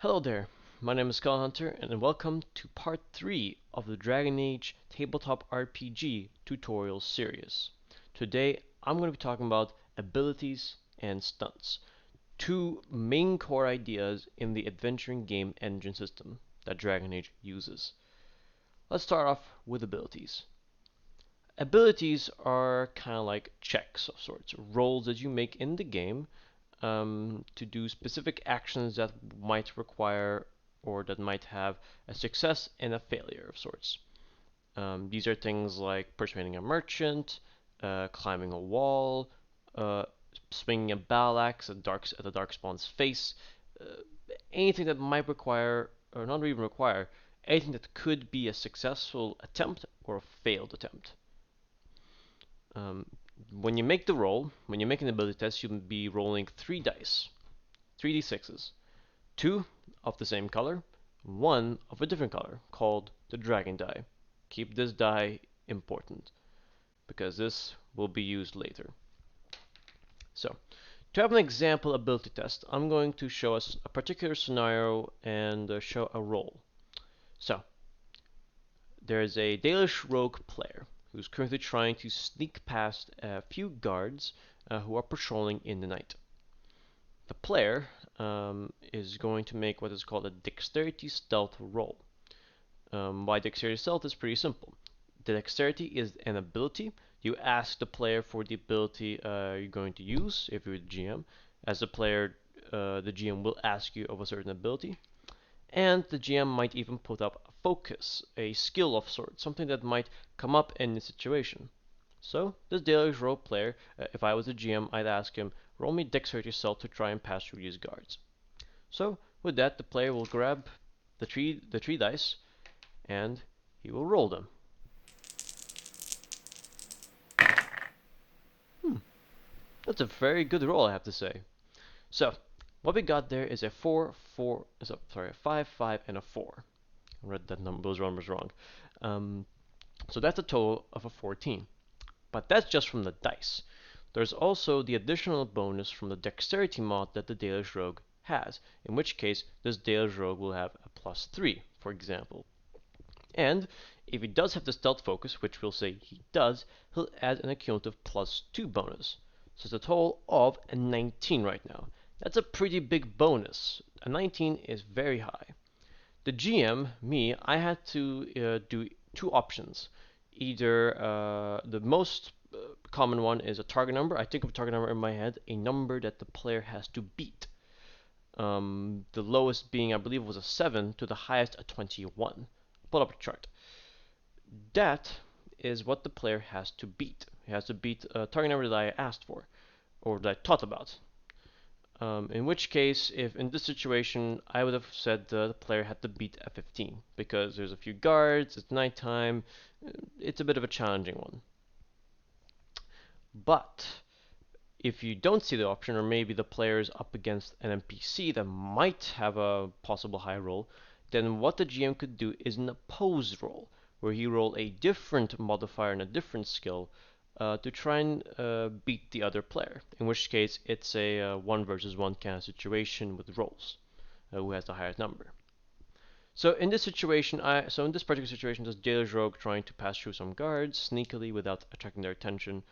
Hello there, my name is Skull Hunter, and welcome to part 3 of the Dragon Age Tabletop RPG tutorial series. Today I'm going to be talking about abilities and stunts, two main core ideas in the adventuring game engine system that Dragon Age uses. Let's start off with abilities. Abilities are kind of like checks of sorts, rolls that you make in the game to do specific actions that might require or that might have a success and a failure of sorts. These are things like persuading a merchant, climbing a wall, uh, swinging a battle axe at the darkspawn's face, uh, anything that might require, or not even require, anything that could be a successful attempt or a failed attempt. Um, when you make the roll, when you make an ability test, you'll be rolling 3 dice, 3d6s, 2 of the same color, 1 of a different color, called the dragon die. Keep this die important, because this will be used later. So, to have an example ability test, I'm going to show us a particular scenario and show a roll. So, there is a Dalish rogue player who's currently trying to sneak past a few guards who are patrolling in the night. The player is going to make what is called a dexterity stealth roll. Why dexterity stealth is pretty simple. The dexterity is an ability. You ask the player for the ability you're going to use if you're the GM. As the player, the GM will ask you of a certain ability, and the GM might even put up a focus, a skill of sorts, something that might come up in the situation. So, this Dalish role player, if I was a GM, I'd ask him, roll me dexterity stealth to try and pass through these guards. So, with that, the player will grab the three dice, and he will roll them. Hmm, that's a very good roll, I have to say. So, what we got there is a 5, 5, and a 4. I read those numbers wrong. Um, so that's a total of a 14. But that's just from the dice. There's also the additional bonus from the dexterity mod that the Dalish Rogue has, in which case this Dalish Rogue will have a +3, for example. And if he does have the stealth focus, which we'll say he does, he'll add an accumulative +2 bonus. So it's a total of a 19 right now. That's a pretty big bonus. A 19 is very high. The GM, me, I had to do two options. Either the most common one is a target number. I think of a target number in my head, a number that the player has to beat. The lowest being, I believe, was a 7 to the highest a 21. Pull up a chart. That is what the player has to beat. He has to beat a target number that I asked for, or that I thought about. In which case, if in this situation, I would have said the player had to beat a 15 because there's a few guards, it's nighttime, it's a bit of a challenging one. But if you don't see the option, or maybe the player is up against an NPC that might have a possible high roll, then what the GM could do is an opposed roll, where he roll a different modifier and a different skill to try and beat the other player. In which case, it's a 1 versus 1 kind of situation with rolls, who has the highest number. So in this particular situation, this Jailer's Rogue trying to pass through some guards sneakily without attracting their attention.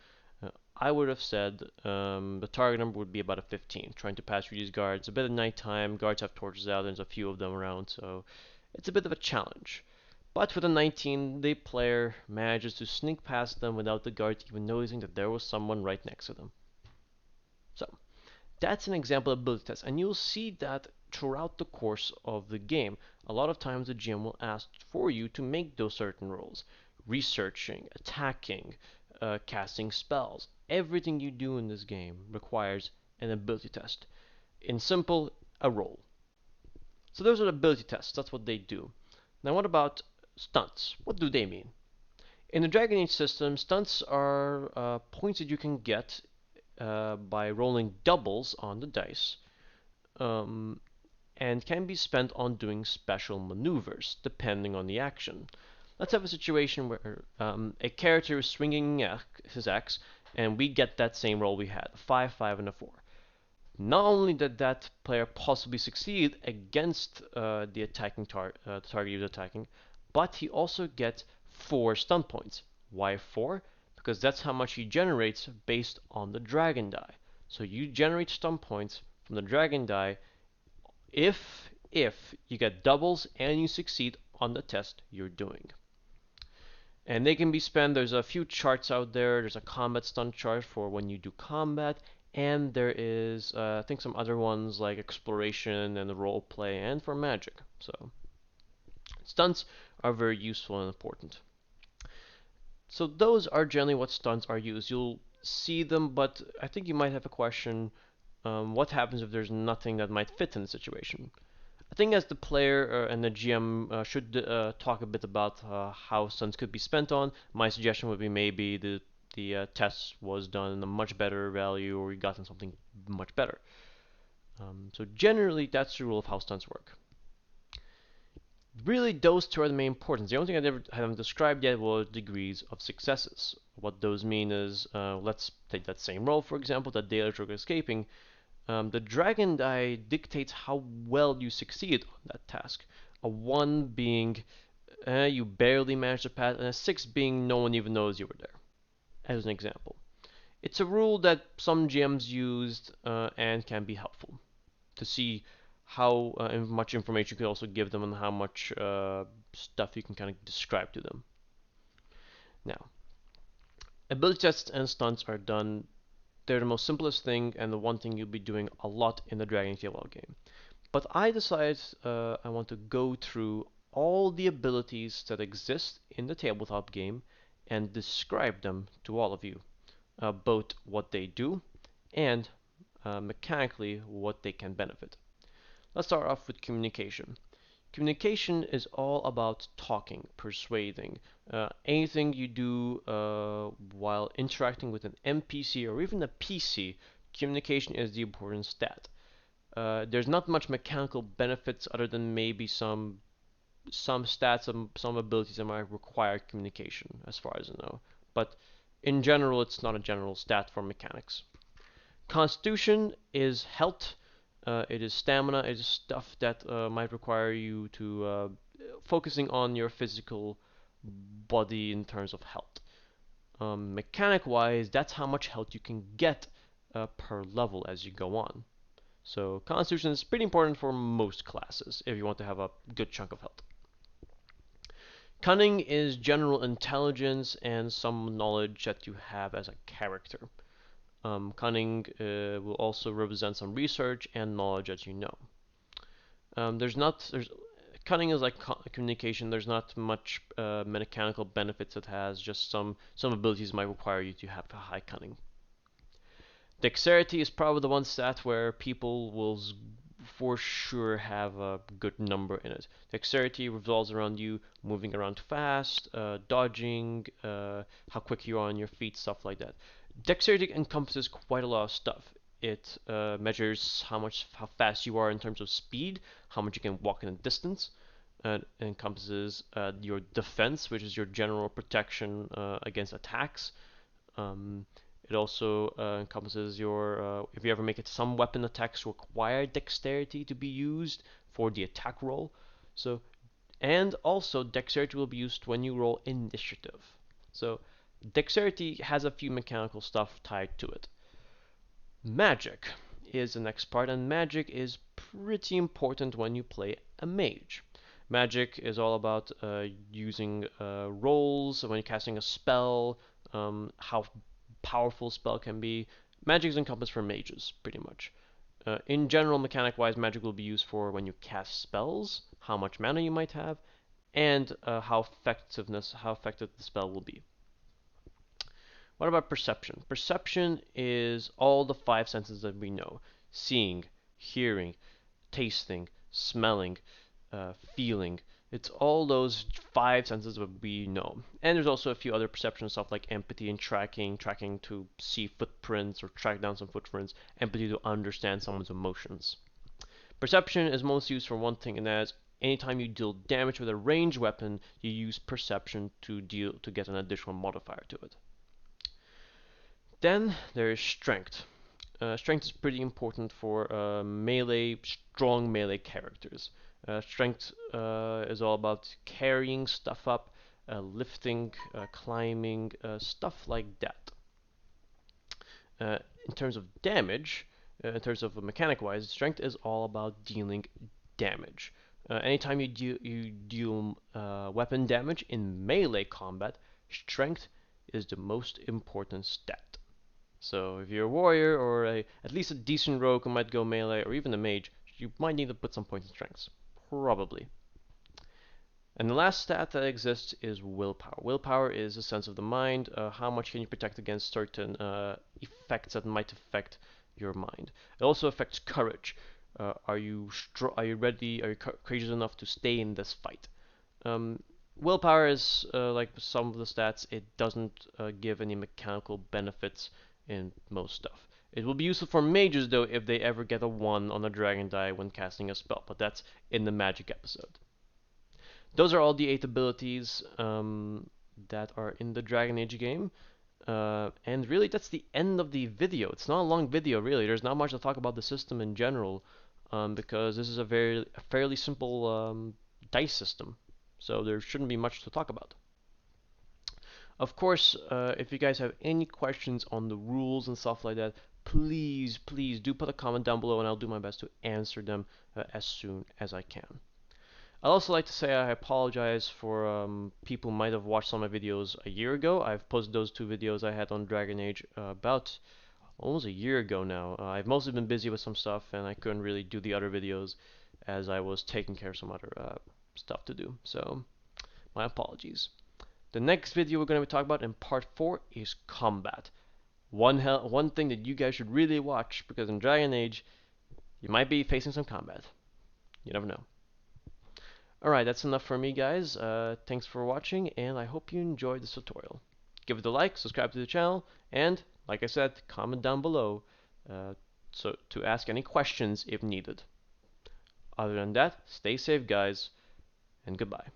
I would have said the target number would be about a 15, trying to pass through these guards. A bit of nighttime, guards have torches out, there's a few of them around, so it's a bit of a challenge. But with a 19, the player manages to sneak past them without the guards even noticing that there was someone right next to them. So, that's an example ability test, and you'll see that throughout the course of the game. A lot of times the GM will ask for you to make those certain rolls. Researching, attacking, casting spells. Everything you do in this game requires an ability test. In simple, a roll. So those are ability tests, that's what they do. Now what about stunts? What do they mean? In the Dragon Age system, stunts are points that you can get by rolling doubles on the dice, um, and can be spent on doing special maneuvers depending on the action. Let's have a situation where a character is swinging his axe, and we get that same roll we had, a 5, 5, and a 4. Not only did that player possibly succeed against the target he was attacking, but he also gets 4 stun points. Why 4? Because that's how much he generates based on the dragon die. So you generate stun points from the dragon die if you get doubles and you succeed on the test you're doing. And they can be spent, there's a few charts out there. There's a combat stun chart for when you do combat, and there is, I think, some other ones like exploration and role play and for magic. So stunts are very useful and important. So those are generally what stunts are used. You'll see them, but I think you might have a question, what happens if there's nothing that might fit in the situation? I think as the player and the GM should talk a bit about how stunts could be spent on. My suggestion would be maybe the test was done in a much better value, or you gotten something much better. So generally, that's the rule of how stunts work. Really, those two are the main importance. The only thing I haven't described yet was degrees of successes. What those mean is, let's take that same roll, for example, that daily stroke escaping. The dragon die dictates how well you succeed on that task. A 1 being you barely managed to pass, and a 6 being no one even knows you were there, as an example. It's a rule that some GMs used and can be helpful to see how much information you could also give them and how much stuff you can kind of describe to them. Now, ability tests and stunts are done. They're the most simplest thing and the one thing you'll be doing a lot in the Dragon Age TRPG game. But I decided I want to go through all the abilities that exist in the tabletop game and describe them to all of you, both what they do and mechanically what they can benefit. Let's start off with communication. Communication is all about talking, persuading. Anything you do while interacting with an NPC or even a PC, communication is the important stat. There's not much mechanical benefits other than maybe some stats and some abilities that might require communication, as far as I know. But in general, it's not a general stat for mechanics. Constitution is health. It is stamina. It is stuff that might require you to focusing on your physical body in terms of health. Mechanic-wise, that's how much health you can get per level as you go on. So Constitution is pretty important for most classes if you want to have a good chunk of health. Cunning is general intelligence and some knowledge that you have as a character. Cunning will also represent some research and knowledge that you know. There's cunning is like communication. There's not much mechanical benefits it has. Just some abilities might require you to have a high cunning. Dexterity is probably the one stat where people will for sure have a good number in it. Dexterity revolves around you moving around fast, dodging, how quick you are on your feet, stuff like that. Dexterity encompasses quite a lot of stuff. It measures how fast you are in terms of speed, how much you can walk in a distance. It encompasses your defense, which is your general protection against attacks. It also encompasses your, if you ever make it, some weapon attacks require dexterity to be used for the attack roll. So, and also dexterity will be used when you roll initiative. So dexterity has a few mechanical stuff tied to it. Magic is the next part, and magic is pretty important when you play a mage. Magic is all about using rolls when you're casting a spell, how powerful spell can be. Magic is encompassed for mages, pretty much. In general, mechanic-wise, magic will be used for when you cast spells, how much mana you might have, and how effective the spell will be. What about perception? Perception is all the 5 senses that we know: seeing, hearing, tasting, smelling, feeling. It's all those 5 senses that we know. And there's also a few other perception stuff like empathy and tracking to see footprints or track down some footprints, empathy to understand someone's emotions. Perception is most used for one thing, and that is anytime you deal damage with a ranged weapon, you use perception to get an additional modifier to it. Then there is strength. Strength is pretty important for strong melee characters. Strength is all about carrying stuff up, lifting, climbing, stuff like that. Uh, in terms of damage, in terms of mechanic-wise, strength is all about dealing damage. Anytime you deal weapon damage in melee combat, strength is the most important stat. So if you're a warrior or at least a decent rogue who might go melee or even a mage, you might need to put some points in strengths. Probably. And the last stat that exists is willpower. Willpower is a sense of the mind. How much can you protect against certain effects that might affect your mind? It also affects courage. Are you ready? Are you courageous enough to stay in this fight? Um, Willpower is like some of the stats. It doesn't give any mechanical benefits in most stuff. It will be useful for mages though if they ever get a 1 on a dragon die when casting a spell, but that's in the magic episode. Those are all the 8 abilities that are in the Dragon Age game. And really, that's the end of the video. It's not a long video, really. There's not much to talk about the system in general, because this is a fairly simple dice system. So there shouldn't be much to talk about. Of course, if you guys have any questions on the rules and stuff like that, please do put a comment down below, and I'll do my best to answer them as soon as I can. I'd also like to say I apologize for people who might have watched some of my videos a year ago. I've posted those 2 videos I had on Dragon Age about almost a year ago now. I've mostly been busy with some stuff and I couldn't really do the other videos as I was taking care of some other stuff to do. So my apologies. The next video we're going to be talking about in part 4 is combat. One thing that you guys should really watch, because in Dragon Age you might be facing some combat. You never know. Alright, that's enough for me, guys. Thanks for watching, and I hope you enjoyed this tutorial. Give it a like, subscribe to the channel, and, like I said, comment down below so to ask any questions if needed. Other than that, stay safe, guys, and goodbye.